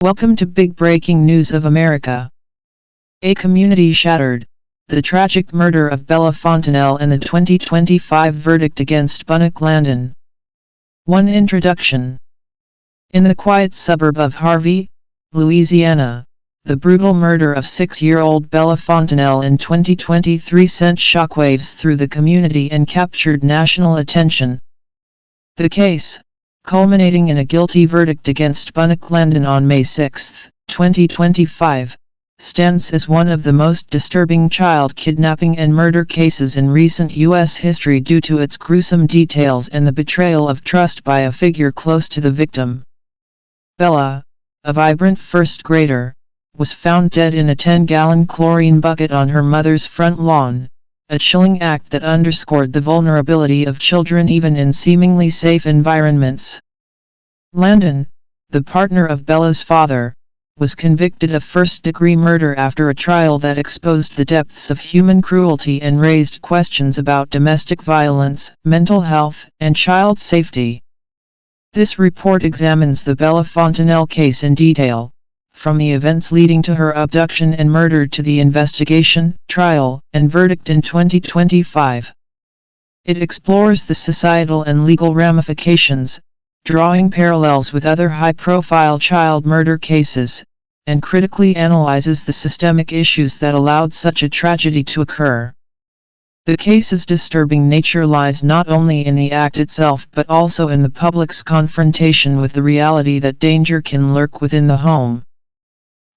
Welcome to Big Breaking News of America. A community shattered. The tragic murder of Bella Fontenelle and the 2025 verdict against Bunnak Landon. 1 Introduction. In the quiet suburb of Harvey, Louisiana, the brutal murder of 6-year-old Bella Fontenelle in 2023 sent shockwaves through the community and captured national attention. The case, culminating in a guilty verdict against Bunnak Landon on May 6, 2025, stands as one of the most disturbing child kidnapping and murder cases in recent U.S. history due to its gruesome details and the betrayal of trust by a figure close to the victim. Bella, a vibrant first grader, was found dead in a 10-gallon chlorine bucket on her mother's front lawn, a chilling act that underscored the vulnerability of children even in seemingly safe environments. Landon, the partner of Bella's father, was convicted of first-degree murder after a trial that exposed the depths of human cruelty and raised questions about domestic violence, mental health, and child safety. This report examines the Bella Fontenelle case in detail, from the events leading to her abduction and murder to the investigation, trial, and verdict in 2025. It explores the societal and legal ramifications, drawing parallels with other high-profile child murder cases, and critically analyzes the systemic issues that allowed such a tragedy to occur. The case's disturbing nature lies not only in the act itself but also in the public's confrontation with the reality that danger can lurk within the home.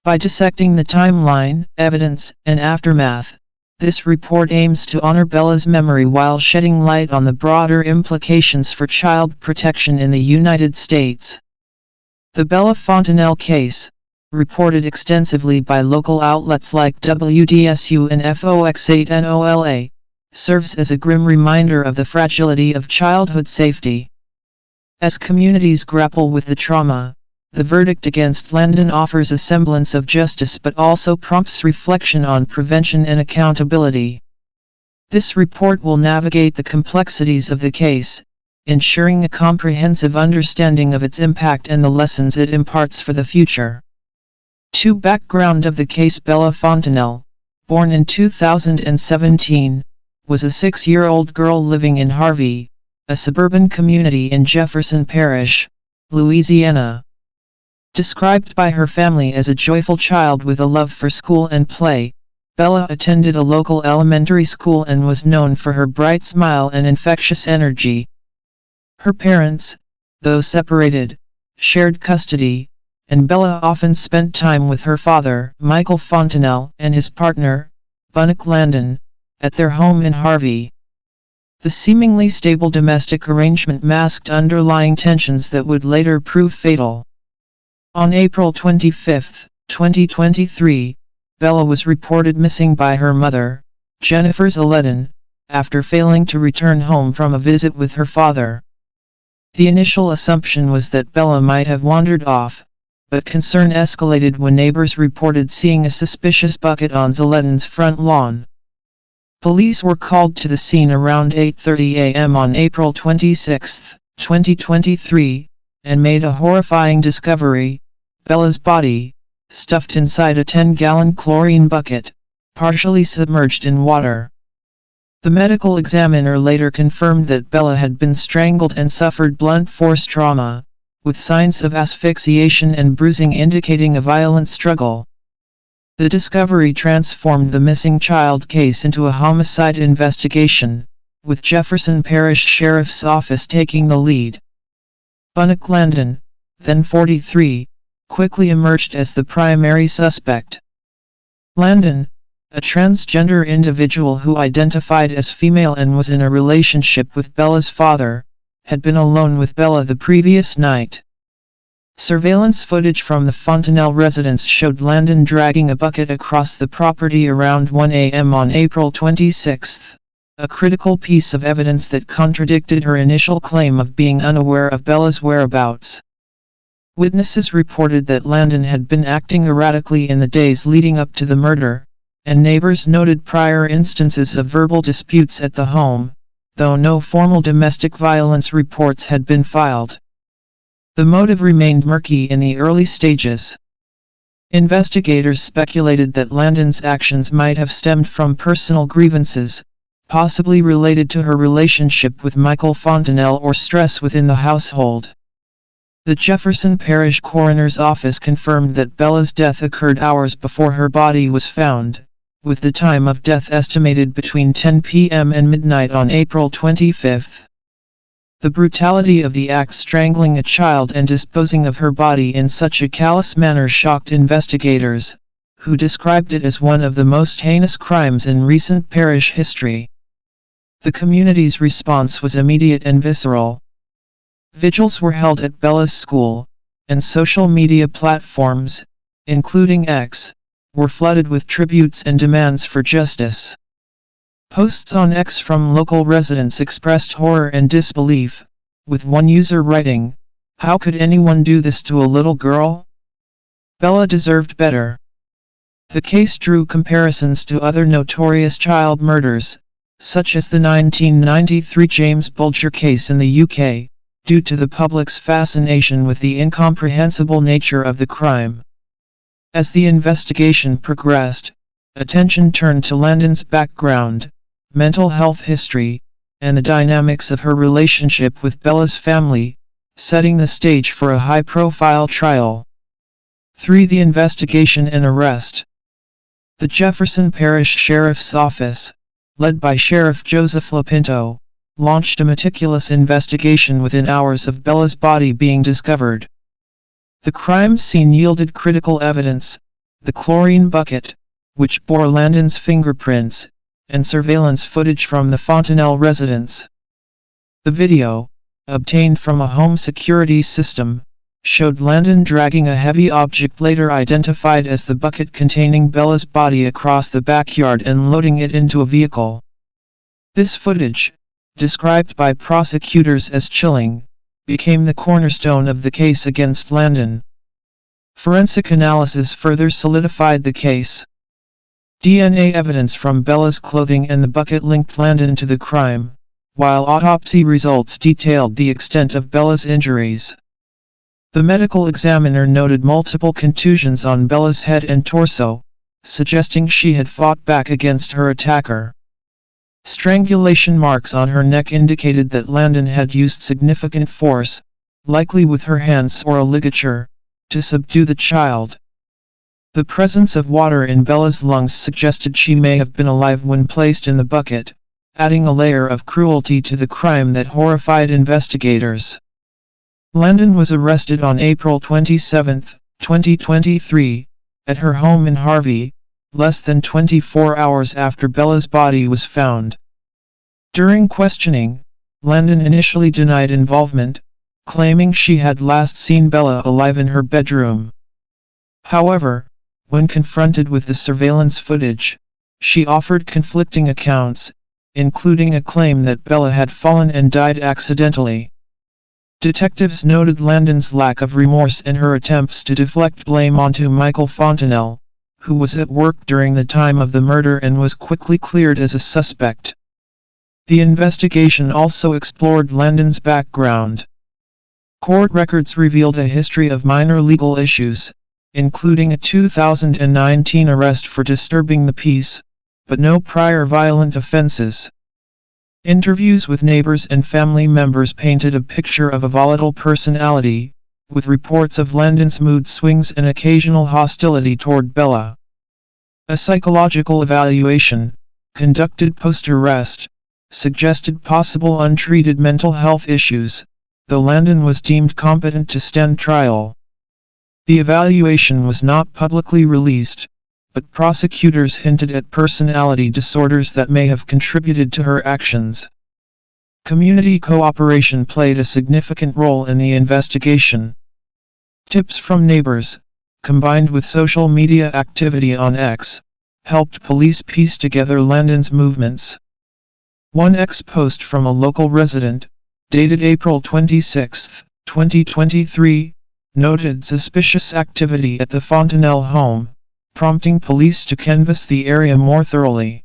By dissecting the timeline, evidence, and aftermath, this report aims to honor Bella's memory while shedding light on the broader implications for child protection in the United States. The Bella Fontenelle case, reported extensively by local outlets like WDSU and FOX8NOLA, serves as a grim reminder of the fragility of childhood safety. As communities grapple with the trauma, the verdict against Landon offers a semblance of justice but also prompts reflection on prevention and accountability. This report will navigate the complexities of the case, ensuring a comprehensive understanding of its impact and the lessons it imparts for the future. Background of the case: Bella Fontenelle, born in 2017, was a 6-year-old girl living in Harvey, a suburban community in Jefferson Parish, Louisiana. Described by her family as a joyful child with a love for school and play, Bella attended a local elementary school and was known for her bright smile and infectious energy. Her parents, though separated, shared custody, and Bella often spent time with her father, Michael Fontenelle, and his partner, Bunnak Landon, at their home in Harvey. The seemingly stable domestic arrangement masked underlying tensions that would later prove fatal. On April 25, 2023, Bella was reported missing by her mother, Jennifer Landon, after failing to return home from a visit with her father. The initial assumption was that Bella might have wandered off, but concern escalated when neighbors reported seeing a suspicious bucket on Landon's front lawn. Police were called to the scene around 8:30 a.m. on April 26, 2023, and made a horrifying discovery: Bella's body, stuffed inside a 10-gallon chlorine bucket, partially submerged in water. The medical examiner later confirmed that Bella had been strangled and suffered blunt force trauma, with signs of asphyxiation and bruising indicating a violent struggle. The discovery transformed the missing child case into a homicide investigation, with Jefferson Parish Sheriff's Office taking the lead. Bunnak Landon, then 43, quickly emerged as the primary suspect. Landon, a transgender individual who identified as female and was in a relationship with Bella's father, had been alone with Bella the previous night. Surveillance footage from the Fontenelle residence showed Landon dragging a bucket across the property around 1 a.m. on April 26, a critical piece of evidence that contradicted her initial claim of being unaware of Bella's whereabouts. Witnesses reported that Landon had been acting erratically in the days leading up to the murder, and neighbors noted prior instances of verbal disputes at the home, though no formal domestic violence reports had been filed. The motive remained murky in the early stages. Investigators speculated that Landon's actions might have stemmed from personal grievances, possibly related to her relationship with Michael Fontenelle or stress within the household. The Jefferson Parish Coroner's Office confirmed that Bella's death occurred hours before her body was found, with the time of death estimated between 10 p.m. and midnight on April 25. The brutality of the act, strangling a child and disposing of her body in such a callous manner, shocked investigators, who described it as one of the most heinous crimes in recent parish history. The community's response was immediate and visceral. Vigils were held at Bella's school, and social media platforms, including X, were flooded with tributes and demands for justice. Posts on X from local residents expressed horror and disbelief, with one user writing, "How could anyone do this to a little girl? Bella deserved better." The case drew comparisons to other notorious child murders, such as the 1993 James Bulger case in the UK, due to the public's fascination with the incomprehensible nature of the crime. As the investigation progressed, attention turned to Landon's background, mental health history, and the dynamics of her relationship with Bella's family, setting the stage for a high-profile trial. 3. The investigation and arrest. The Jefferson Parish Sheriff's Office, led by Sheriff Joseph Lapinto, launched a meticulous investigation within hours of Bella's body being discovered. The crime scene yielded critical evidence: the chlorine bucket, which bore Landon's fingerprints, and surveillance footage from the Fontenelle residence. The video, obtained from a home security system, showed Landon dragging a heavy object later identified as the bucket containing Bella's body across the backyard and loading it into a vehicle. This footage, described by prosecutors as chilling, became the cornerstone of the case against Landon. Forensic analysis further solidified the case. DNA evidence from Bella's clothing and the bucket linked Landon to the crime, while autopsy results detailed the extent of Bella's injuries. The medical examiner noted multiple contusions on Bella's head and torso, suggesting she had fought back against her attacker. Strangulation marks on her neck indicated that Landon had used significant force, likely with her hands or a ligature, to subdue the child. The presence of water in Bella's lungs suggested she may have been alive when placed in the bucket, adding a layer of cruelty to the crime that horrified investigators. Landon was arrested on April 27, 2023, at her home in Harvey, less than 24 hours after Bella's body was found. During questioning, Landon initially denied involvement, claiming she had last seen Bella alive in her bedroom. However, when confronted with the surveillance footage, she offered conflicting accounts, including a claim that Bella had fallen and died accidentally. Detectives noted Landon's lack of remorse and her attempts to deflect blame onto Michael Fontenelle, who was at work during the time of the murder and was quickly cleared as a suspect. The investigation also explored Landon's background. Court records revealed a history of minor legal issues, including a 2019 arrest for disturbing the peace, but no prior violent offenses. Interviews with neighbors and family members painted a picture of a volatile personality, with reports of Landon's mood swings and occasional hostility toward Bella. A psychological evaluation, conducted post-arrest, suggested possible untreated mental health issues, though Landon was deemed competent to stand trial. The evaluation was not publicly released, but prosecutors hinted at personality disorders that may have contributed to her actions. Community cooperation played a significant role in the investigation. Tips from neighbors, combined with social media activity on X, helped police piece together Landon's movements. One X post from a local resident, dated April 26, 2023, noted suspicious activity at the Fontenelle home, prompting police to canvass the area more thoroughly.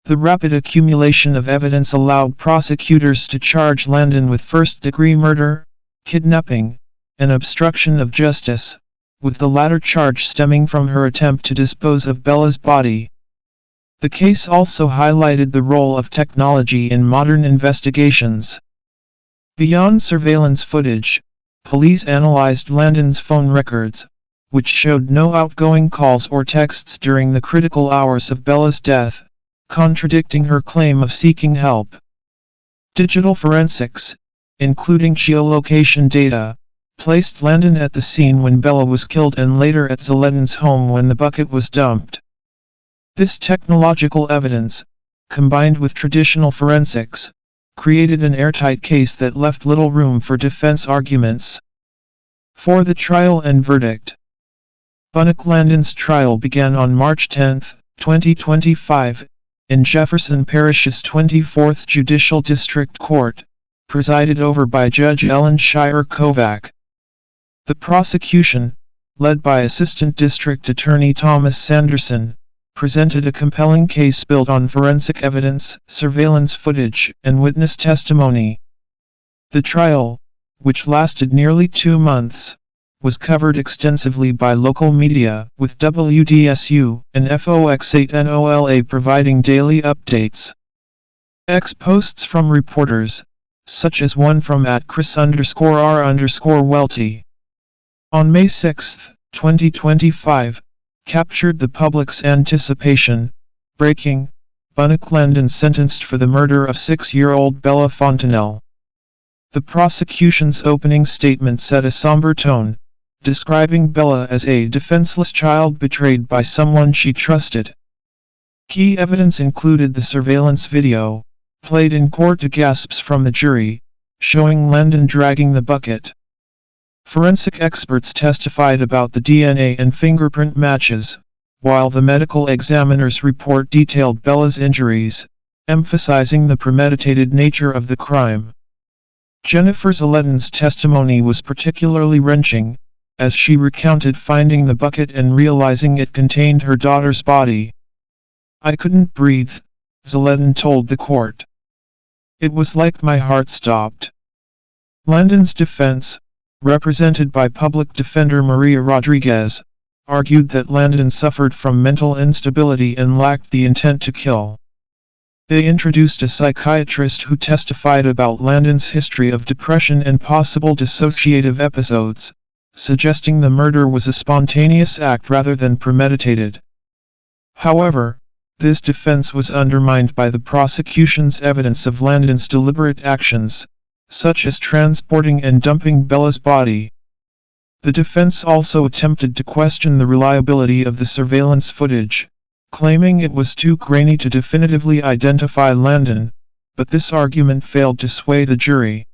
The rapid accumulation of evidence allowed prosecutors to charge Landon with first-degree murder, kidnapping, and obstruction of justice, with the latter charge stemming from her attempt to dispose of Bella's body. The case also highlighted the role of technology in modern investigations. Beyond surveillance footage, police analyzed Landon's phone records, which showed no outgoing calls or texts during the critical hours of Bella's death, contradicting her claim of seeking help. Digital forensics, including geolocation data, placed Landon at the scene when Bella was killed and later at Zeledon's home when the bucket was dumped. This technological evidence, combined with traditional forensics, created an airtight case that left little room for defense arguments. For the trial and verdict. Bunnak Landon's trial began on March 10, 2025, in Jefferson Parish's 24th Judicial District Court, presided over by Judge Ellen Shire Kovac. The prosecution, led by Assistant District Attorney Thomas Sanderson, presented a compelling case built on forensic evidence, surveillance footage, and witness testimony. The trial, which lasted nearly 2 months, was covered extensively by local media, with WDSU and FOX8NOLA providing daily updates. Posts from reporters, such as one from @Chris_R_Welty, on May 6, 2025, captured the public's anticipation. Breaking: Bunnak Landon sentenced for the murder of 6-year-old Bella Fontenelle. The prosecution's opening statement set a somber tone, describing Bella as a defenseless child betrayed by someone she trusted. Key evidence included the surveillance video, played in court to gasps from the jury, showing Landon dragging the bucket. Forensic experts testified about the DNA and fingerprint matches, while the medical examiner's report detailed Bella's injuries, emphasizing the premeditated nature of the crime. Jennifer Zeledon's testimony was particularly wrenching, as she recounted finding the bucket and realizing it contained her daughter's body. "I couldn't breathe," Zeledon told the court. "It was like my heart stopped." Landon's defense, represented by public defender Maria Rodriguez, argued that Landon suffered from mental instability and lacked the intent to kill. They introduced a psychiatrist who testified about Landon's history of depression and possible dissociative episodes, suggesting the murder was a spontaneous act rather than premeditated. However, this defense was undermined by the prosecution's evidence of Landon's deliberate actions, such as transporting and dumping Bella's body. The defense also attempted to question the reliability of the surveillance footage, claiming it was too grainy to definitively identify Landon, but this argument failed to sway the jury.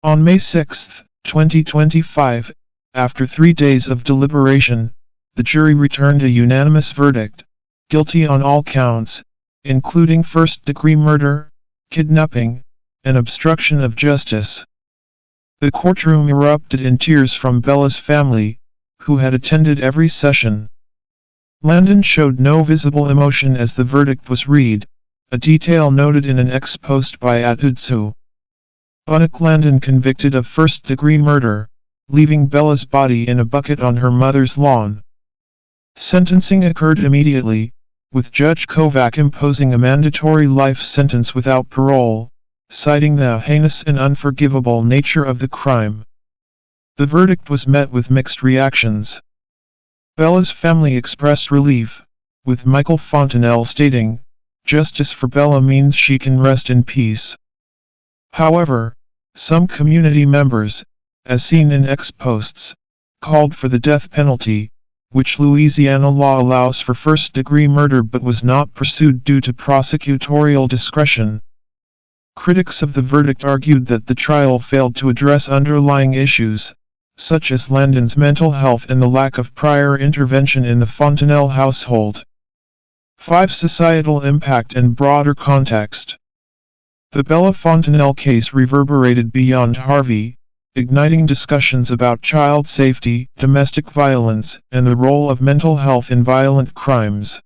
On May 6, 2025, after 3 days of deliberation, the jury returned a unanimous verdict: guilty on all counts, including first-degree murder, kidnapping, and obstruction of justice. The courtroom erupted in tears from Bella's family, who had attended every session. Landon showed no visible emotion as the verdict was read, a detail noted in an ex-post by @Udsu. Bunnak Landon convicted of first-degree murder, leaving Bella's body in a bucket on her mother's lawn. Sentencing occurred immediately, with Judge Kovac imposing a mandatory life sentence without parole, citing the heinous and unforgivable nature of the crime. The verdict was met with mixed reactions. Bella's family expressed relief, with Michael Fontenelle stating, "Justice for Bella means she can rest in peace." However, some community members, as seen in ex-posts, called for the death penalty, which Louisiana law allows for first-degree murder but was not pursued due to prosecutorial discretion. Critics of the verdict argued that the trial failed to address underlying issues, such as Landon's mental health and the lack of prior intervention in the Fontenelle household. 5. Societal impact and broader context. The Bella Fontenelle case reverberated beyond Harvey, igniting discussions about child safety, domestic violence, and the role of mental health in violent crimes.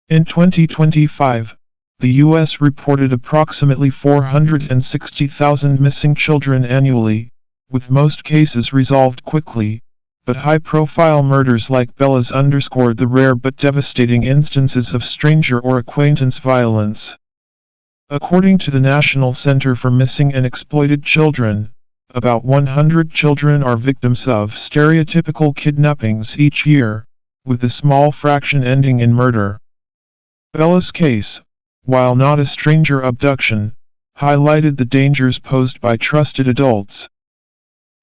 In 2025, the U.S. reported approximately 460,000 missing children annually, with most cases resolved quickly, but high-profile murders like Bella's underscored the rare but devastating instances of stranger or acquaintance violence. According to the National Center for Missing and Exploited Children, about 100 children are victims of stereotypical kidnappings each year, with a small fraction ending in murder. Bella's case, while not a stranger abduction, highlighted the dangers posed by trusted adults.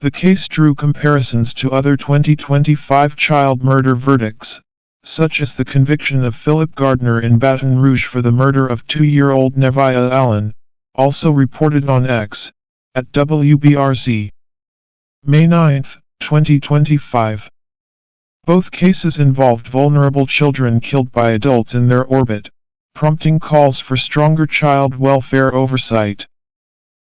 The case drew comparisons to other 2025 child murder verdicts, such as the conviction of Philip Gardner in Baton Rouge for the murder of 2-year-old Nevaeh Allen, also reported on X, at WBRZ. May 9, 2025. Both cases involved vulnerable children killed by adults in their orbit, prompting calls for stronger child welfare oversight.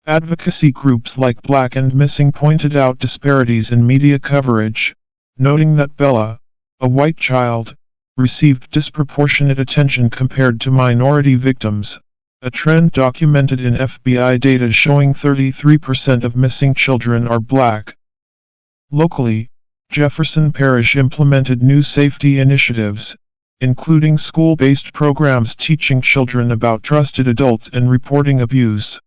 Advocacy groups like Black and Missing pointed out disparities in media coverage, noting that Bella, a white child, received disproportionate attention compared to minority victims, a trend documented in FBI data showing 33% of missing children are Black. Locally, Jefferson Parish implemented new safety initiatives, including school-based programs teaching children about trusted adults and reporting abuse.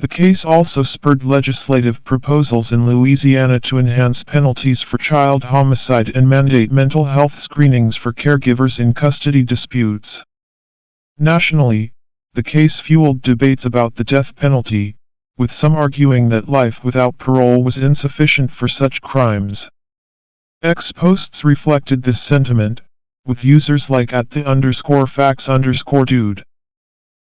The case also spurred legislative proposals in Louisiana to enhance penalties for child homicide and mandate mental health screenings for caregivers in custody disputes. Nationally, the case fueled debates about the death penalty, with some arguing that life without parole was insufficient for such crimes. X posts reflected this sentiment, with users like @the_facts_dude.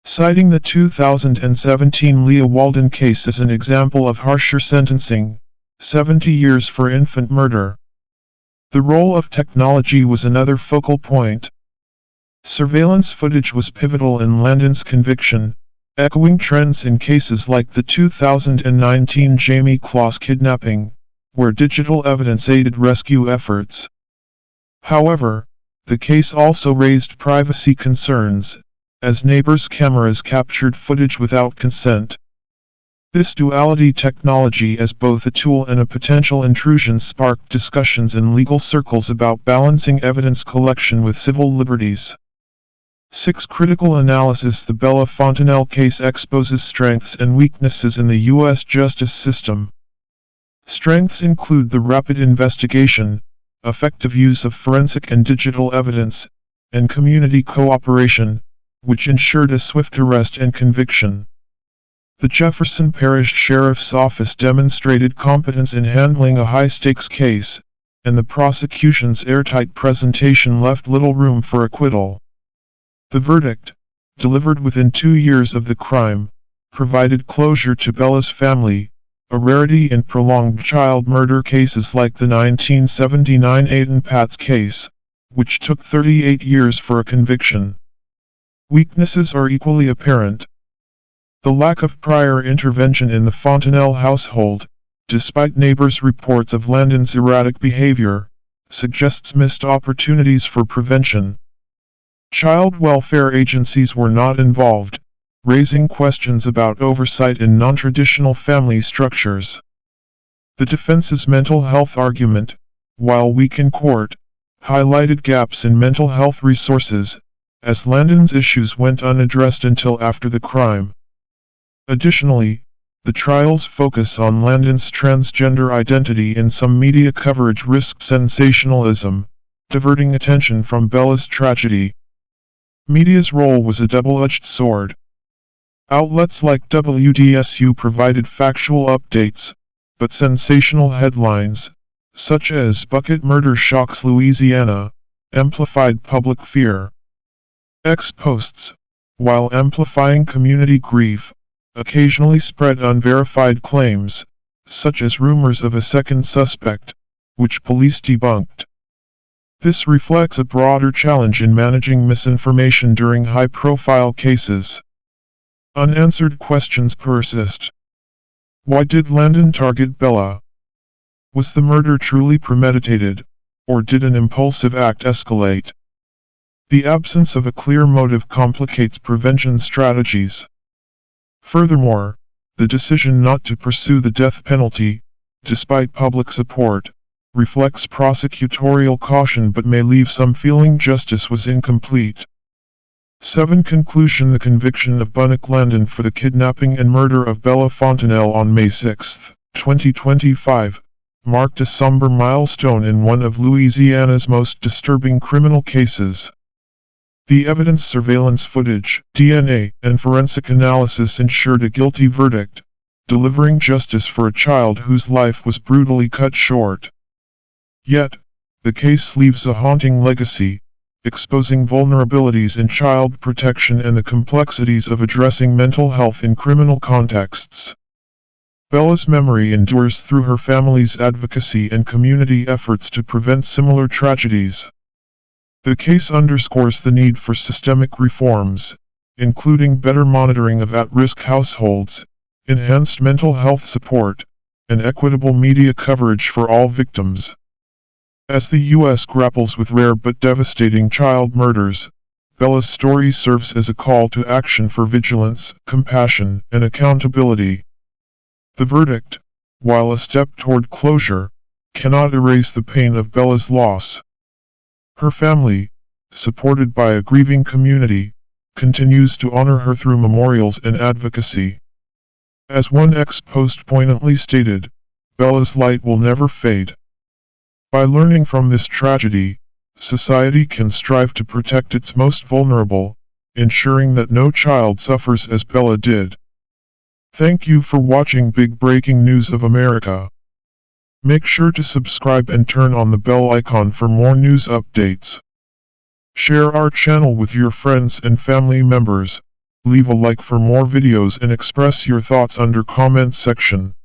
Citing the 2017 Leah Walden case as an example of harsher sentencing, 70 years for infant murder. The role of technology was another focal point. Surveillance footage was pivotal in Landon's conviction, echoing trends in cases like the 2019 Jamie Kloss kidnapping, where digital evidence aided rescue efforts. However, the case also raised privacy concerns, as neighbors' cameras captured footage without consent. This duality technology as both a tool and a potential intrusion sparked discussions in legal circles about balancing evidence collection with civil liberties. 6. Critical analysis. The Bella Fontenelle case exposes strengths and weaknesses in the U.S. justice system. Strengths include the rapid investigation, effective use of forensic and digital evidence, and community cooperation, which ensured a swift arrest and conviction. The Jefferson Parish Sheriff's Office demonstrated competence in handling a high-stakes case, and the prosecution's airtight presentation left little room for acquittal. The verdict, delivered within 2 years of the crime, provided closure to Bella's family, a rarity in prolonged child murder cases like the 1979 Aiden Patz case, which took 38 years for a conviction. Weaknesses are equally apparent. The lack of prior intervention in the Fontenelle household, despite neighbors' reports of Landon's erratic behavior, suggests missed opportunities for prevention. Child welfare agencies were not involved, raising questions about oversight in non-traditional family structures. The defense's mental health argument, while weak in court, highlighted gaps in mental health resources, as Landon's issues went unaddressed until after the crime. Additionally, the trial's focus on Landon's transgender identity in some media coverage risked sensationalism, diverting attention from Bella's tragedy. Media's role was a double-edged sword. Outlets like WDSU provided factual updates, but sensational headlines, such as "Bucket Murder Shocks Louisiana," amplified public fear. X posts, while amplifying community grief, occasionally spread unverified claims, such as rumors of a second suspect, which police debunked. This reflects a broader challenge in managing misinformation during high-profile cases. Unanswered questions persist. Why did Landon target Bella? Was the murder truly premeditated, or did an impulsive act escalate? The absence of a clear motive complicates prevention strategies. Furthermore, the decision not to pursue the death penalty, despite public support, reflects prosecutorial caution but may leave some feeling justice was incomplete. 7. Conclusion. The conviction of Bunnak Landon for the kidnapping and murder of Bella Fontenelle on May 6, 2025, marked a somber milestone in one of Louisiana's most disturbing criminal cases. The evidence, surveillance footage, DNA, and forensic analysis ensured a guilty verdict, delivering justice for a child whose life was brutally cut short. Yet, the case leaves a haunting legacy, exposing vulnerabilities in child protection and the complexities of addressing mental health in criminal contexts. Bella's memory endures through her family's advocacy and community efforts to prevent similar tragedies. The case underscores the need for systemic reforms, including better monitoring of at-risk households, enhanced mental health support, and equitable media coverage for all victims. As the U.S. grapples with rare but devastating child murders, Bella's story serves as a call to action for vigilance, compassion, and accountability. The verdict, while a step toward closure, cannot erase the pain of Bella's loss. Her family, supported by a grieving community, continues to honor her through memorials and advocacy. As one ex-post poignantly stated, Bella's light will never fade. By learning from this tragedy, society can strive to protect its most vulnerable, ensuring that no child suffers as Bella did. Thank you for watching Big Breaking News of America. Make sure to subscribe and turn on the bell icon for more news updates. Share our channel with your friends and family members, leave a like for more videos and express your thoughts under comment section.